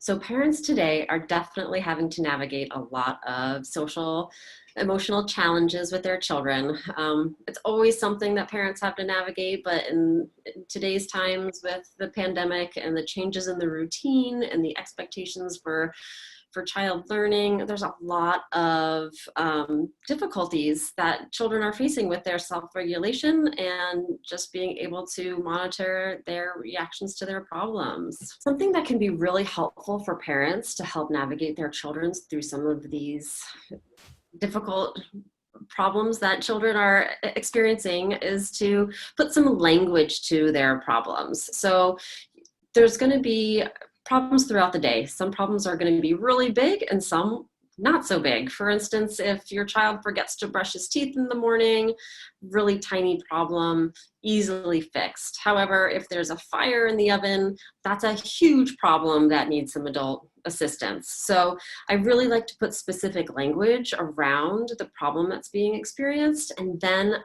So parents today are definitely having to navigate a lot of social, emotional challenges with their children. It's always something that parents have to navigate, but in today's times with the pandemic and the changes in the routine and the expectations for child learning, there's a lot of difficulties that children are facing with their self-regulation and just being able to monitor their reactions to their problems. Something that can be really helpful for parents to help navigate their children through some of these difficult problems that children are experiencing is to put some language to their problems. So there's going to be problems throughout the day. Some problems are going to be really big and some not so big. For instance, if your child forgets to brush his teeth in the morning, really tiny problem, easily fixed. However, if there's a fire in the oven, that's a huge problem that needs some adult assistance. So I really like to put specific language around the problem that's being experienced, and then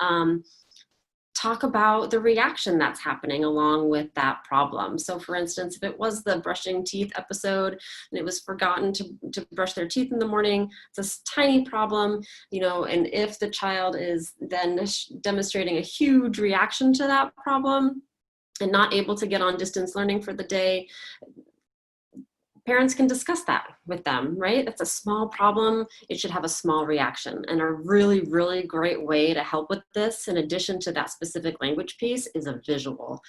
talk about the reaction that's happening along with that problem. So for instance, if it was the brushing teeth episode and it was forgotten to brush their teeth in the morning, it's a tiny problem, and if the child is then demonstrating a huge reaction to that problem and not able to get on distance learning for the day, parents can discuss that with them, right? It's a small problem. It should have a small reaction. And a really, really great way to help with this, in addition to that specific language piece, is a visual.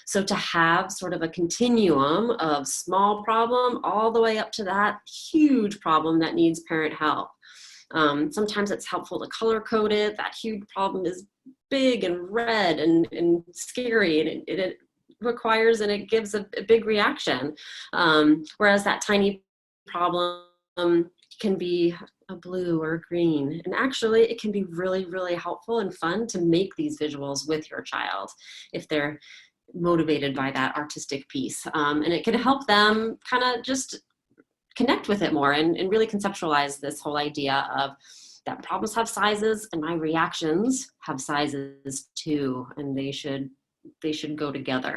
So to have sort of a continuum of small problem all the way up to that huge problem that needs parent help. Sometimes it's helpful to color code it. That huge problem is big and red and scary, and it requires and it gives a big reaction, whereas that tiny problem can be a blue or green. And actually it can be really, really helpful and fun to make these visuals with your child if they're motivated by that artistic piece, and it can help them kind of just connect with it more and really conceptualize this whole idea of that problems have sizes and my reactions have sizes too, and they should go together.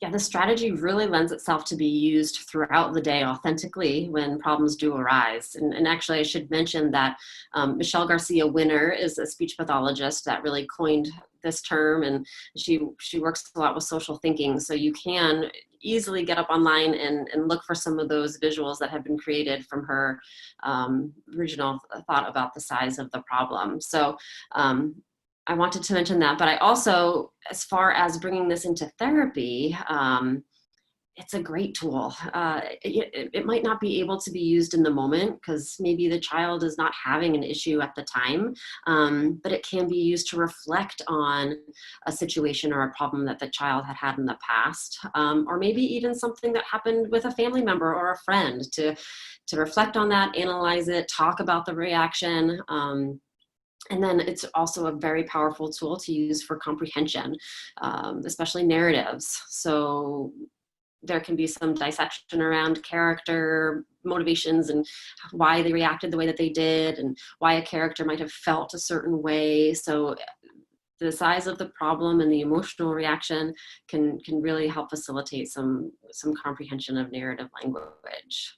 Yeah, the strategy really lends itself to be used throughout the day authentically when problems do arise. And actually, I should mention that Michelle Garcia Winner is a speech pathologist that really coined this term, and she works a lot with social thinking. So you can easily get up online and look for some of those visuals that have been created from her original thought about the size of the problem. So I wanted to mention that, but I also, as far as bringing this into therapy, it's a great tool. It might not be able to be used in the moment because maybe the child is not having an issue at the time, but it can be used to reflect on a situation or a problem that the child had had in the past, or maybe even something that happened with a family member or a friend, to reflect on that, analyze it, talk about the reaction. And then it's also a very powerful tool to use for comprehension, especially narratives. So there can be some dissection around character motivations and why they reacted the way that they did and why a character might have felt a certain way. So the size of the problem and the emotional reaction can really help facilitate some comprehension of narrative language.